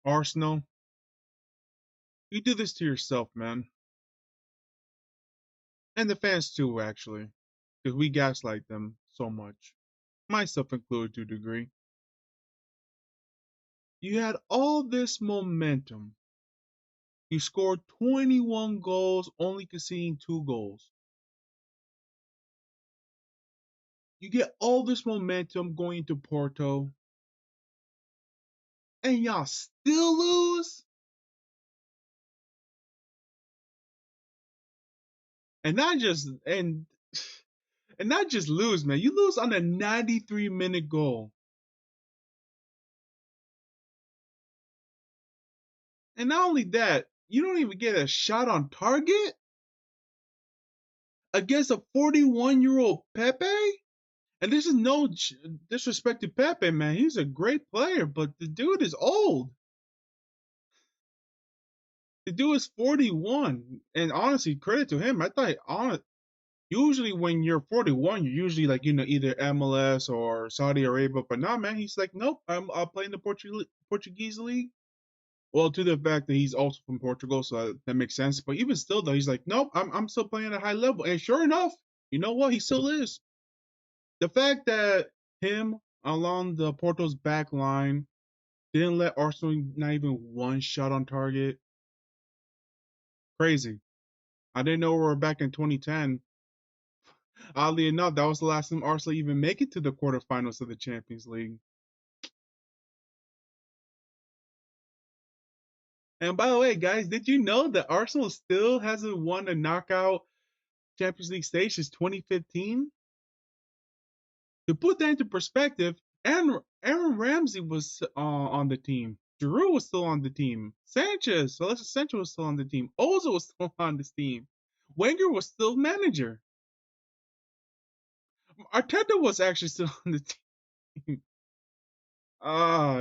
Arsenal, you do this to yourself, man. And the fans too, actually. Because we gaslight them so much. Myself included to a degree. You had all this momentum. You scored 21 goals, only conceding 2 goals. You get all this momentum going into Porto, and y'all still lose? And not just and not just lose, man. You lose on a 93-minute goal. And not only that, you don't even get a shot on target against a 41-year-old Pepe? And this is no disrespect to Pepe, man. He's a great player, but the dude is old. The dude is 41. And honestly, credit to him. I thought usually when you're 41, you're usually like, either MLS or Saudi Arabia. But nah, man, he's like, nope, I'll play in the Portuguese league. Well, to the fact that he's also from Portugal, so that makes sense. But even still, though, he's like, nope, I'm still playing at a high level. And sure enough, you know what? He still is. The fact that him along the Porto's back line didn't let Arsenal not even one shot on target, crazy. I didn't know we were back in 2010. Oddly enough, that was the last time Arsenal even make it to the quarterfinals of the Champions League. And by the way, guys, did you know that Arsenal still hasn't won a knockout Champions League stage since 2015? To put that into perspective, Aaron Ramsey was on the team. Giroud was still on the team. Sanchez was still on the team. Ozil was still on this team. Wenger was still manager. Arteta was actually still on the team.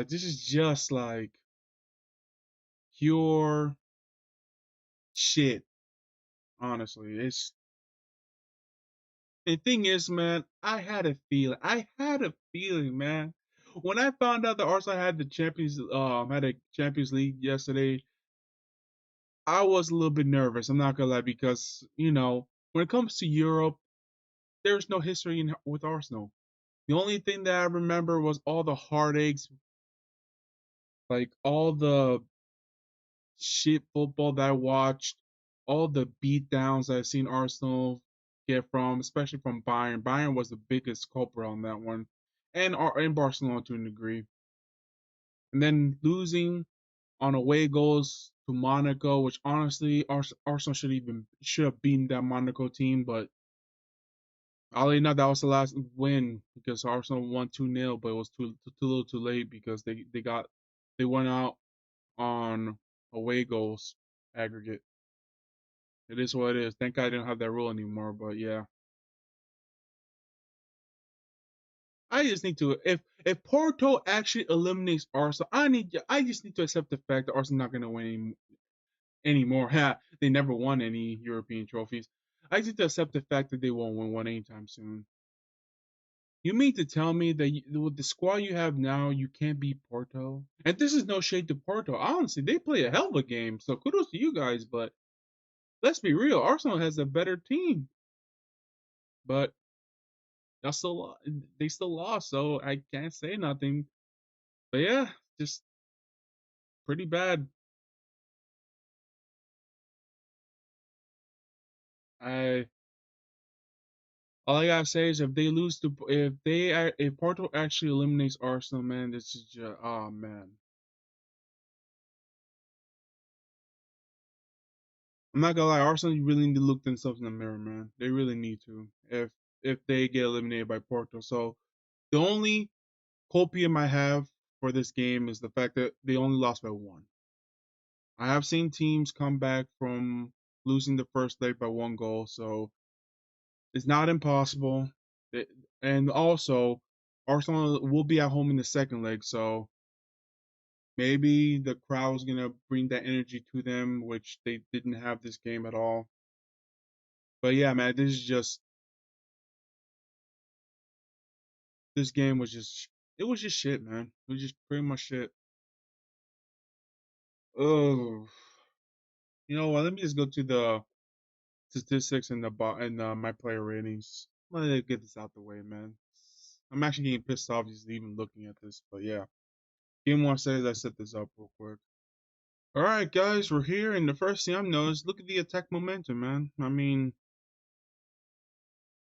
This is just like pure shit. Honestly, the thing is, man. I had a feeling, man. When I found out that Arsenal had a Champions League yesterday, I was a little bit nervous. I'm not gonna lie because when it comes to Europe, there's no history with Arsenal. The only thing that I remember was all the heartaches, like all the shit football that I watched, all the beatdowns I've seen Arsenal get from, especially from Bayern. Bayern was the biggest culprit on that one, and Barcelona to a degree. And then losing on away goals to Monaco, which honestly Arsenal should have beaten that Monaco team, but oddly enough, that was the last win because Arsenal won 2-0, but it was too little too late because they went out on away goals aggregate. It is what it is. Thank God I didn't have that rule anymore, but yeah. I just need to if Porto actually eliminates Arsenal, I just need to accept the fact that Arsenal not gonna win anymore. Ha, they never won any European trophies. I just need to accept the fact that they won't win one anytime soon. You mean to tell me that with the squad you have now, you can't beat Porto? And this is no shade to Porto. Honestly, they play a hell of a game, so kudos to you guys. But let's be real, Arsenal has a better team, but they still lost, so I can't say nothing. But yeah, just pretty bad. I All I gotta say is if Porto actually eliminates Arsenal, man, this is just oh man. I'm not gonna lie, Arsenal really need to look themselves in the mirror, man. They really need to. If they get eliminated by Porto. So the only copium I have for this game is the fact that they only lost by one. I have seen teams come back from losing the first leg by 1 goal, so it's not impossible. It- and also, Arsenal will be at home in the second leg, so maybe the crowd's gonna bring that energy to them, which they didn't have this game at all. But yeah, man, this game was just it was just shit, man. It was just pretty much shit. Oh, you know what? Let me just go to the statistics and my player ratings. Let me get this out the way, man. I'm actually getting pissed off just even looking at this, but yeah. Game one says I set this up real quick. All right, guys, we're here, and the first thing I'm noticed, look at the attack momentum, man. I mean,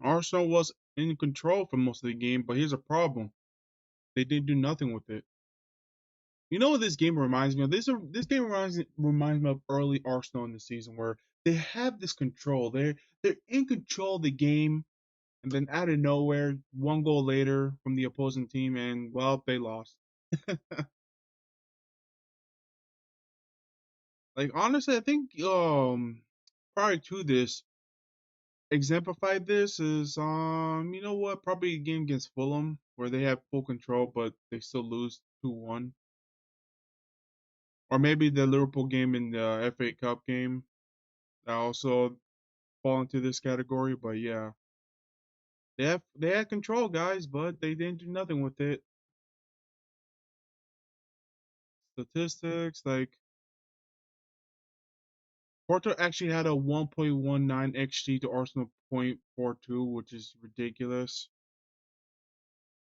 Arsenal was in control for most of the game, but here's a problem: they didn't do nothing with it. You know what this game reminds me of? This game reminds me of early Arsenal in the season where they have this control. They're in control of the game, and then out of nowhere, one goal later from the opposing team, and well, they lost. Like honestly, I think prior to this, exemplified this is you know what, probably a game against Fulham where they have full control but they still lose 2-1, or maybe the Liverpool game in the FA Cup game that also fall into this category. But yeah, they had control, guys, but they didn't do nothing with it. Statistics like Porto actually had a 1.19 xG to Arsenal 0.42, which is ridiculous.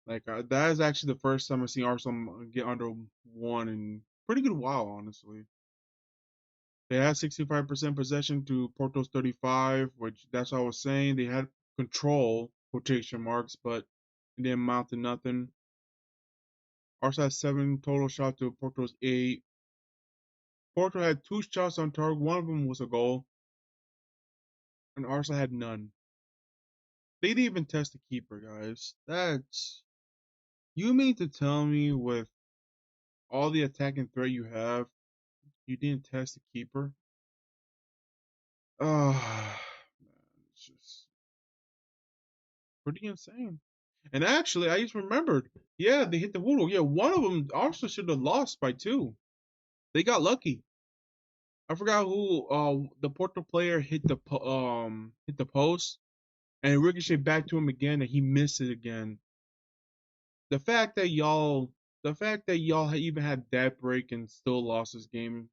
Like that is actually the first time I've seen Arsenal get under one in pretty good while, honestly. They had 65% possession to Porto's 35, which that's what I was saying. They had control, quotation marks, but it didn't amount to nothing. Arsenal had 7 total shots to Porto's 8. Porto had 2 shots on target. One of them was a goal, and Arsenal had none. They didn't even test the keeper, guys. That's You mean to tell me with all the attacking threat you have, you didn't test the keeper? Oh, man, it's just pretty insane. And actually, I just remembered. Yeah, they hit the woodwork. Yeah, one of them also should have lost by 2. They got lucky. I forgot who. The Porto player hit the post and it ricocheted back to him again, and he missed it again. The fact that y'all even had that break and still lost this game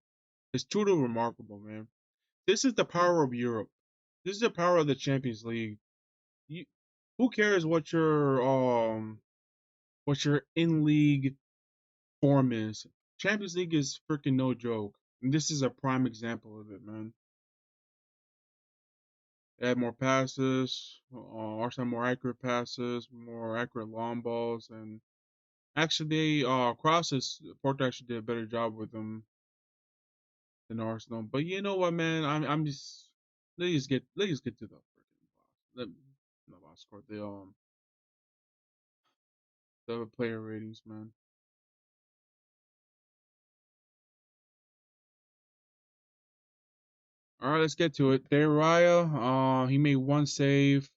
is truly remarkable, man. This is the power of Europe. This is the power of the Champions League. You, who cares what your in league form is? Champions League is freaking no joke. And this is a prime example of it, man. They had more passes, Arsenal had more accurate passes, more accurate long balls, and actually they crosses. Porto actually did a better job with them than Arsenal. But you know what, man? I'm just let's just get to the freaking boss. Not boss score, the player ratings, man. All right, let's get to it. De Raya, he made one save.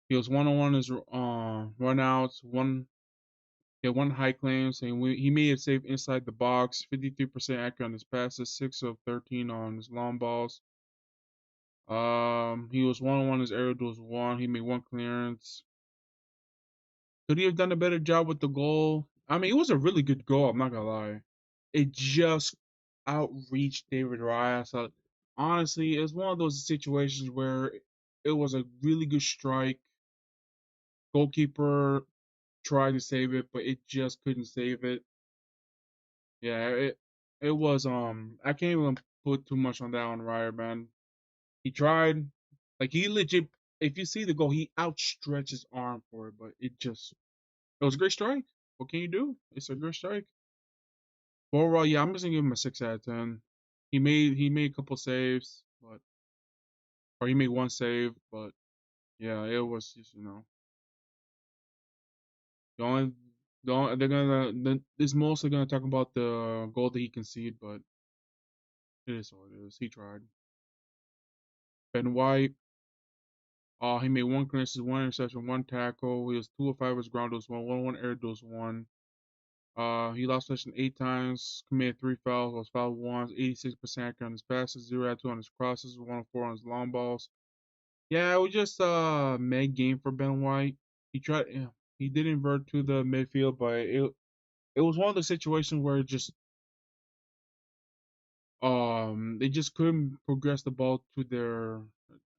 He was 1-on-1 his run outs, he had one high claim, saying he made a save inside the box, 53% accurate on his passes, 6 of 13 on his long balls. He was 1-on-1 his aerial duels 1. He made one clearance. Could he have done a better job with the goal? I mean, it was a really good goal. I'm not gonna lie. It just outreached David Raya. So honestly, it's one of those situations where it was a really good strike. Goalkeeper tried to save it, but it just couldn't save it. Yeah, it was I can't even put too much on that on Raya, man. He tried, like he legit. If you see the goal, he outstretched his arm for it, but it was a great strike. What can you do? It's a great strike. But overall, yeah, I'm just gonna give him a 6 out of 10. He made a couple saves, but or he made one save, but yeah, it was just the only they're this mostly gonna talk about the goal that he conceded, but it is what it is. He tried. Ben White, he made one clearance, one interception, one tackle. He was 2 of 5 as ground duels, one air duels, one. He lost possession 8 times, committed 3 fouls, was fouled once, 86% accurate on his passes, 0 out of 2 on his crosses, 1 of 4 on his long balls. Yeah, it was just a mid game for Ben White. He tried, yeah, he did invert to the midfield, but it was one of the situations where They just couldn't progress the ball to their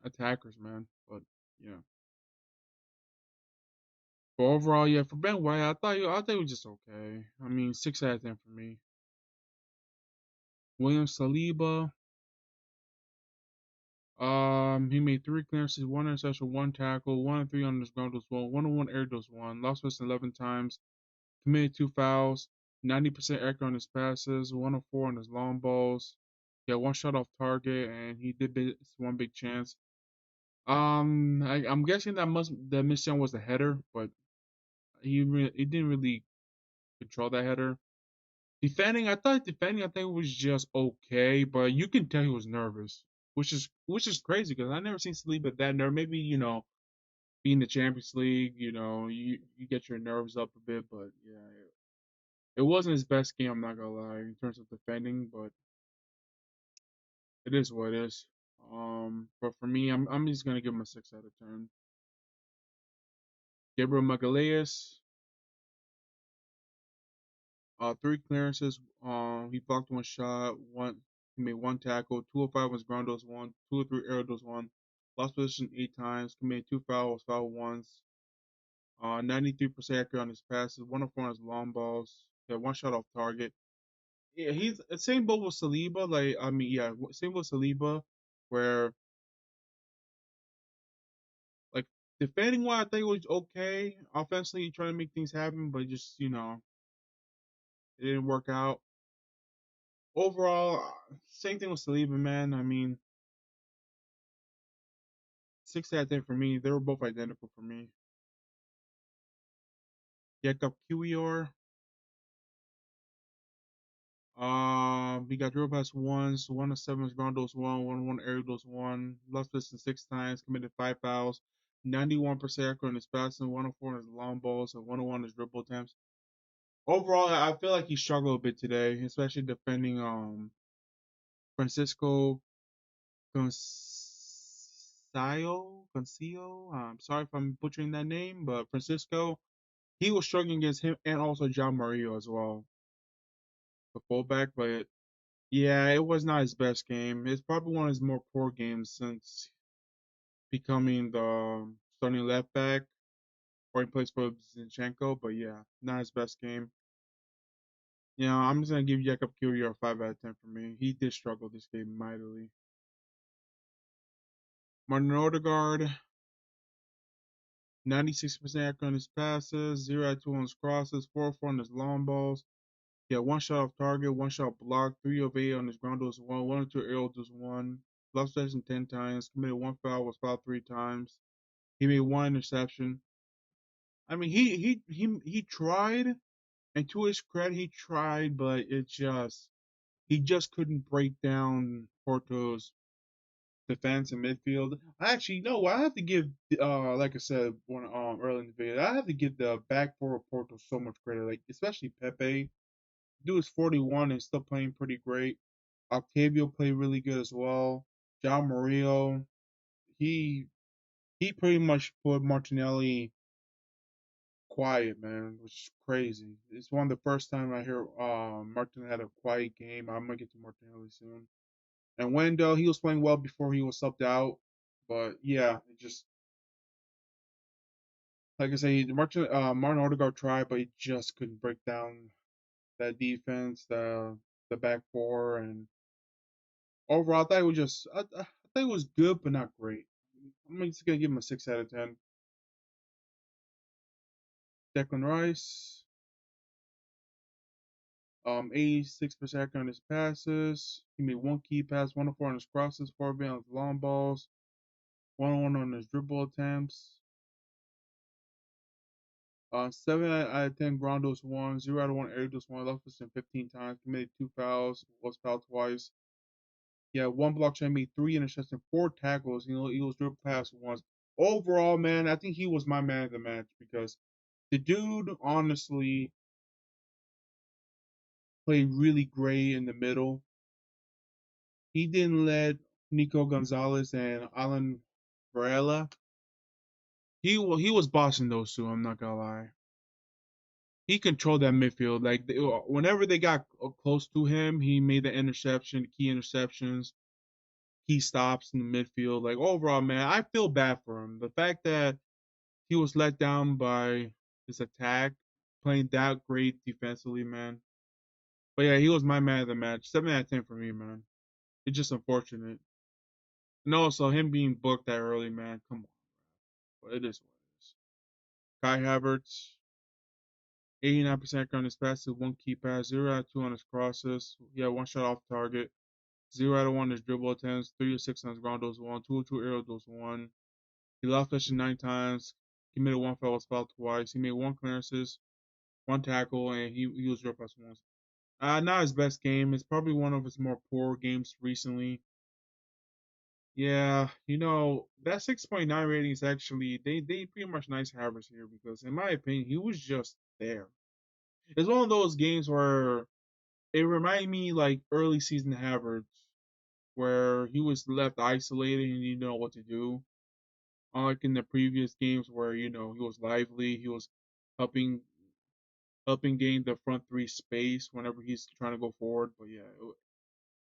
attackers, man. But yeah, but overall, yeah, for Ben White, I thought he was just okay. I mean, 6 out of 10 for me. William Saliba, he made 3 clearances, 1 interception, 1 tackle, 1 and 3 on his ground dose one, 1 and 1 air dose one, lost possession 11 times, committed 2 fouls, 90% accurate on his passes, 1 of 4 on his long balls. He had 1 shot off target, and he did miss 1 big chance. I'm guessing that mission was the header, but he didn't really control that header. Defending, I think was just okay, but you can tell he was nervous, which is crazy because I never seen Saliba that nervous. Maybe being the Champions League, you get your nerves up a bit, but yeah, it wasn't his best game. I'm not gonna lie in terms of defending, but it is what it is. But for me, I'm just gonna give him a 6 out of 10. Gabriel Magalhaes, 3 clearances. He blocked 1 shot. He made 1 tackle. 205 was ground dose one. 203 air dose one. Lost position 8 times. Committed 2 fouls. Foul once. 93% accurate on his passes. 1 of 4 on his long balls. He had 1 shot off target. Yeah, he's same boat with Saliba. Like I mean, yeah, same with Saliba, where like defending wise, I think it was okay. Offensively, trying to make things happen, but just it didn't work out. Overall, same thing with Saliba, man. I mean, 6 out of 10 for me. They were both identical for me. Jakob Kiwior. He got dribble pass once, 1 of 7 ground dose one, 1 of 1 air dose one, lost distance 6 times, committed 5 fouls, 91% accurate on his passing, 1 of 4 on his long balls, and 1 of 1 on his dribble attempts. Overall, I feel like he struggled a bit today, especially defending Francisco Concio. Sorry if I'm butchering that name, but Francisco, he was struggling against him and also John Mario as well, the fullback. But yeah, it was not his best game. It's probably one of his more poor games since becoming the starting left back, or he plays for Zinchenko. But yeah, not his best game. I'm just gonna give Jakob Kiwior a 5 out of 10 for me. He did struggle this game mightily. Martin Odegaard, 96% accurate on his passes, 0 out of 2 on his crosses, 4 of 4 on his long balls. He had 1 shot off target, 1 shot blocked, 3 of 8 on his ground was one, 1 of 2 aerial was one. Lost possession 10 times, committed 1 foul, was fouled 3 times. He made 1 interception. I mean, he tried, and to his credit, he tried, but he just couldn't break down Porto's defense and midfield. I actually no, I have to give like I said one early in the video, I have to give the back four of Porto so much credit, like especially Pepe. Dude is 41 and still playing pretty great. Octavio played really good as well. John Murillo, he he pretty much put Martinelli quiet, man, which is crazy. It's one of the first time I hear Martin had a quiet game. I'm gonna get to Martinelli soon. And Wendell, he was playing well before he was subbed out, but yeah, it just like I say, Martin Odegaard tried, but he just couldn't break down that defense, the back four, and overall, I thought it was I thought it was good, but not great. I'm just gonna give him a 6 out of 10. Declan Rice, 86% on his passes. He made 1 key pass, 1 of 4 on his crosses, 4 of 8 on his long balls, 1 of 1 on his dribble attempts. 7 out of 10 ground dose one, 0 out of 1 air dose one, left us in 15 times, committed 2 fouls, was fouled twice. Yeah, 1 block shot, made 3 interceptions, 4 tackles. He was dribble past once. Overall, man, I think he was my man of the match because the dude honestly played really great in the middle. He didn't let Nico Gonzalez and Alan Varela. He was bossing those two. I'm not gonna lie. he controlled that midfield. Like whenever they got close to him, he made the interception, key interceptions, key stops in the midfield. Like overall, man, I feel bad for him. The fact that he was let down by his attack, playing that great defensively, man. But yeah, he was my man of the match. 7 out of 10 for me, man. It's just unfortunate. And also him being booked that early, man. Come on, but it is what it is. Kai Havertz, 89% on his passes, one key pass, 0 out of 2 on his crosses. He had one shot off target, 0 out of 1 on his dribble attempts, 3 of 6 on his ground those one, 2 of 2 aerial those one. He lost possession 9 times. He made one foul, was fouled twice. He made one clearances, one tackle, and he was 0 plus once. Not his best game. It's probably one of his more poor games recently. Yeah, that 6.9 rating is actually they pretty much nice Havertz here because in my opinion he was just there. It's one of those games where it reminded me like early season Havertz where he was left isolated and he didn't know what to do. Unlike in the previous games where he was lively, he was helping helping gain the front three space whenever he's trying to go forward. But yeah,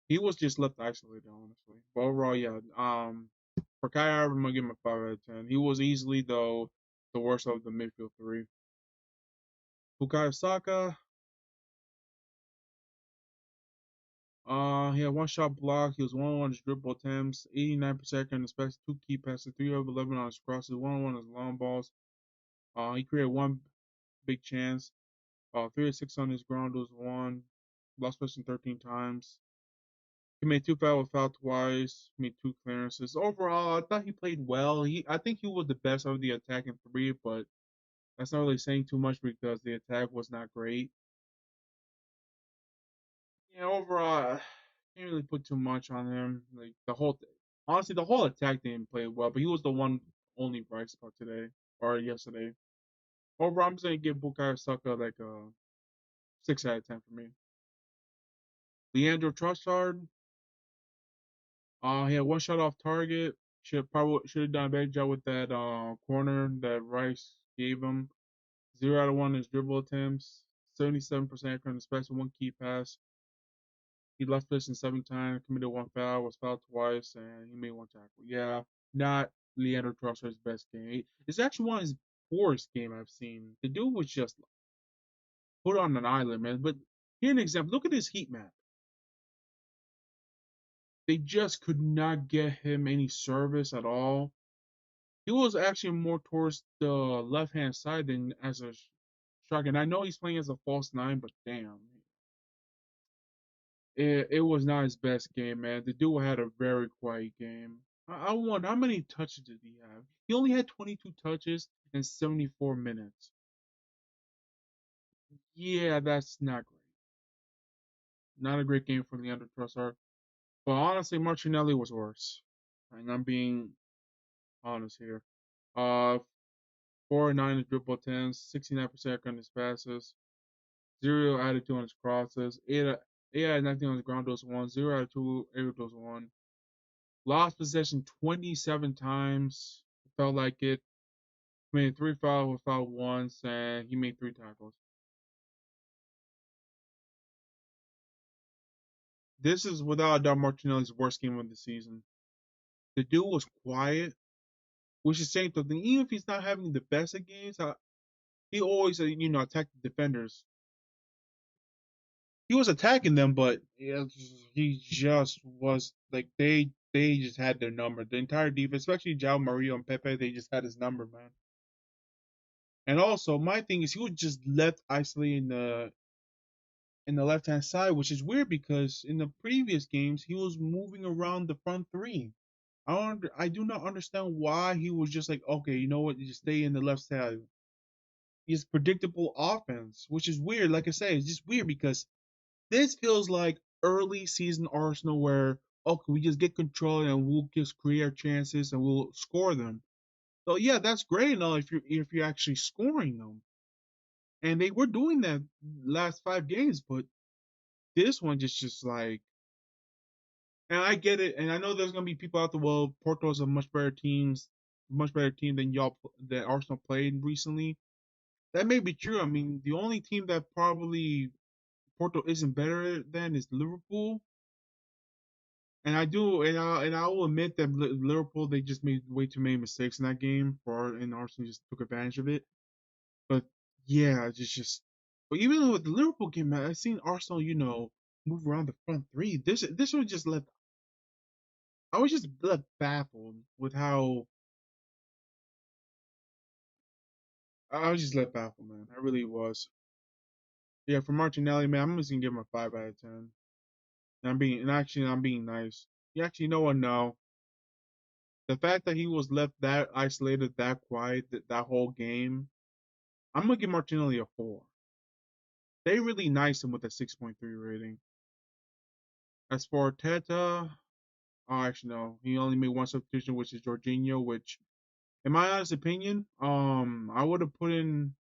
he was just left isolated, honestly. But overall, yeah. For Kai Havertz, I'm gonna give him a 5 out of 10. He was easily though the worst of the midfield three. Bukayo Saka, he had one shot block. He was 1-on-1 on his dribble attempts, 89% on his passes, two key passes, 3 of 11 on his crosses, 1-on-1 on his long balls. He created one big chance. 3 of 6 on his ground was one. Lost possession 13 times. He made two foul twice. Made two clearances. Overall, I thought he played well. I think he was the best of the attacking three, but that's not really saying too much because the attack was not great. Yeah, overall, I can't really put too much on him. Like honestly, the whole attack didn't play well, but he was the one only bright spot today or yesterday. Overall, I'm just gonna give Bukayo Saka like a 6 out of 10 for me. Leandro Trossard, he had one shot off target. Should have done a better job with that corner that Rice gave him. 0 out of 1 in his dribble attempts. 77% on his pass, one key pass. He left possession 7 times, committed one foul, was fouled twice, and he made one tackle. Yeah, not Leandro Trossard's best game. It's actually one of his poorest game I've seen. The dude was just put on an island, man. But here an example. Look at his heat map. They just could not get him any service at all. He was actually more towards the left hand side than as a striker. And I know he's playing as a false nine, but damn, it was not his best game, man. The dude had a very quiet game. I wonder how many touches did he have? He only had 22 touches in 74 minutes. Yeah, that's not great. Not a great game for Leandro Trossard. But honestly, Martinelli was worse. And I'm being honest here. Uh, 4-9 in dribble attempts, 69% on his passes, 0 out of 2 on his crosses, 8 out of 19 on his ground those one, 0 out of 2 air those one. Lost possession 27 times. Felt like it. Made three fouls with foul once, and he made three tackles. This is without a doubt Martinelli's worst game of the season. The dude was quiet, which is saying something. Even if he's not having the best of games, he always attacked the defenders. He was attacking them, but he just was like they just had their number. The entire defense, especially Jao Mario and Pepe, they just had his number, man. And also, my thing is he was just left isolated in the left hand side, which is weird because in the previous games he was moving around the front three. I do not understand why he was just like, okay, you know what, you just stay in the left side. It's predictable offense, which is weird. Like I say, it's just weird because this feels like early season Arsenal where okay, we just get control and we'll just create our chances and we'll score them. So yeah, that's great and all if you're actually scoring them. And they were doing that last 5 games, but this one just like, and I get it, and I know there's gonna be people out there. Well, Porto's a much better team than y'all that Arsenal played recently. that may be true. I mean, the only team that probably Porto isn't better than is Liverpool. And I will admit that Liverpool they just made way too many mistakes in that game and Arsenal just took advantage of it. But yeah, it's just. But even with the Liverpool game, I seen Arsenal, move around the front three. This was just left. I was just left baffled with how I was just left baffled, man. I really was. Yeah, for Martinelli, man, I'm just gonna give him a 5 out of 10. I'm being nice. You actually know what? No, the fact that he was left that isolated, that quiet, that whole game, I'm gonna give Martinelli a 4. They really nice him with a 6.3 rating. As for Teta, oh, actually no, he only made one substitution, which is Jorginho. Which, in my honest opinion, I would have put in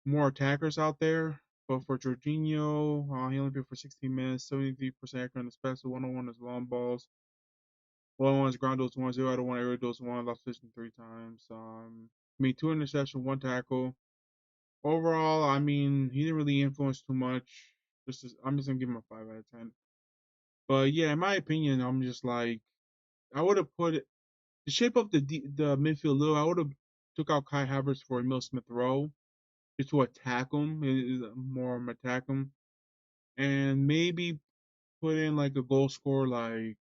more attackers out there. But for Jorginho, he only played for 16 minutes, 73% accurate on the special, 101 is long balls, 101 is ground dose 1, 0 out of 1 aerial dose 1, lost position 3 times. Made 2 interceptions, 1 tackle. Overall, I mean, he didn't really influence too much. I'm just gonna give him a 5 out of 10. But yeah, in my opinion, I'm just like I would have put to shape up the midfield a little. I would have took out Kai Havertz for Emil Smith Rowe just to attack him, more attack him, and maybe put in like a goal scorer like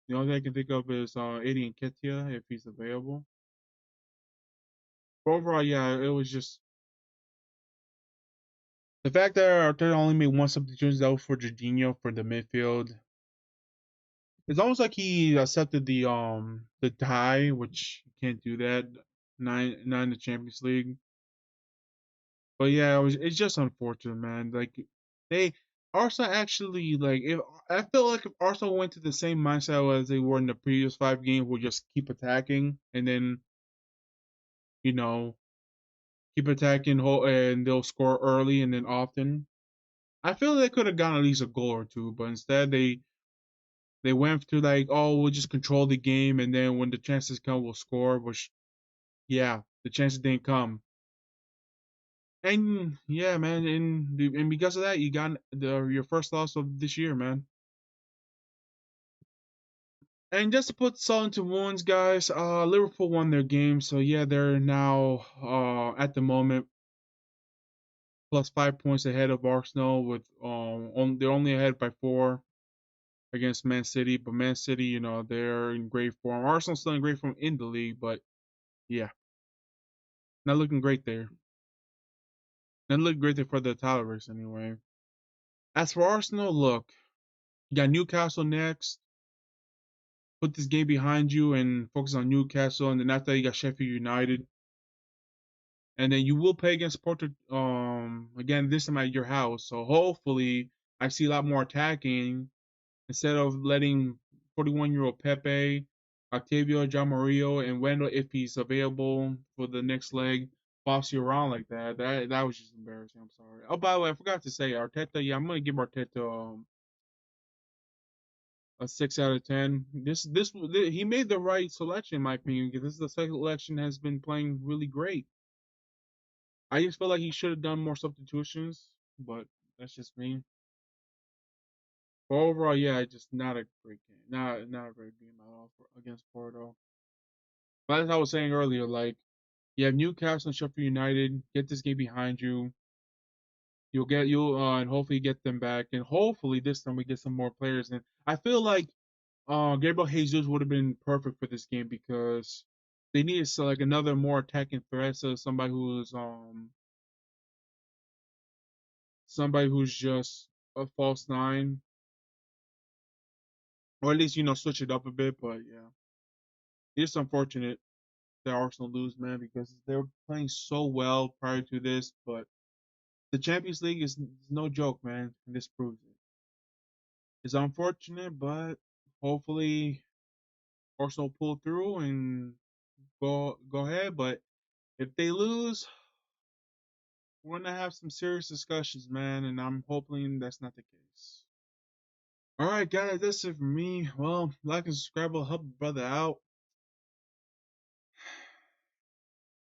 the only thing I can think of is Eddie Nketiah if he's available. But overall, yeah, it was just the fact that Arteta only made one substitution that was for Jorginho for the midfield. It's almost like he accepted the tie, which you can't do that. Nine in the Champions League. But yeah, it's just unfortunate, man. Like they Arsenal actually like if I feel like if Arsenal went to the same mindset as they were in the previous 5 games, would just keep attacking and then you know keep attacking and they'll score early and then often. I feel they could have gotten at least a goal or two, but instead they went to like, oh, we'll just control the game, and then when the chances come, we'll score. Which, yeah, the chances didn't come, and yeah, man, and because of that, you got your first loss of this year, man. And just to put salt into wounds, guys, Liverpool won their game, so yeah, they're now at the moment plus 5 points ahead of Arsenal. They're only ahead by 4 against Man City, but Man City, they're in great form. Arsenal's still in great form in the league, but yeah, not looking great there. Not looking great there for the title race anyway. As for Arsenal, look, you got Newcastle next. Put this game behind you and focus on Newcastle, and then after that you got Sheffield United, and then you will play against Porto again this time at your house. So hopefully I see a lot more attacking instead of letting 41-year-old Pepe, Octavio, John Mario, and Wendell, if he's available for the next leg, boss you around like that. That was just embarrassing. I'm sorry. Oh, by the way, I forgot to say Arteta. Yeah, I'm gonna give Arteta a 6 out of 10. He made the right selection in my opinion because this is the second selection has been playing really great. I just feel like he should have done more substitutions, but that's just me. But overall, yeah, just not a great game. Not a great game at all against Porto. But as I was saying earlier, like you have Newcastle and Sheffield United. Get this game behind you. You'll and hopefully get them back, and hopefully this time we get some more players. And I feel like Gabriel Jesus would have been perfect for this game because they needed like another more attacking threat, so somebody who's just a false nine, or at least switch it up a bit. But yeah, it's unfortunate that Arsenal lose, man, because they were playing so well prior to this. But the Champions League is no joke, man, and this proves it. It's unfortunate, but hopefully Arsenal pull through and go ahead. But if they lose, we're gonna have some serious discussions, man, and I'm hoping that's not the case. All right, guys, that's it for me. Well, like and subscribe will help a brother out.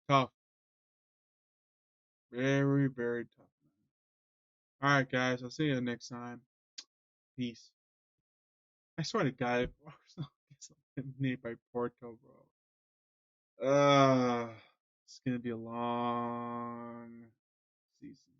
Tough. Very, very tough, man. All right, guys. I'll see you next time. Peace. I swear to God, if Arsenal gets eliminated by Porto, bro, it's gonna be a long season.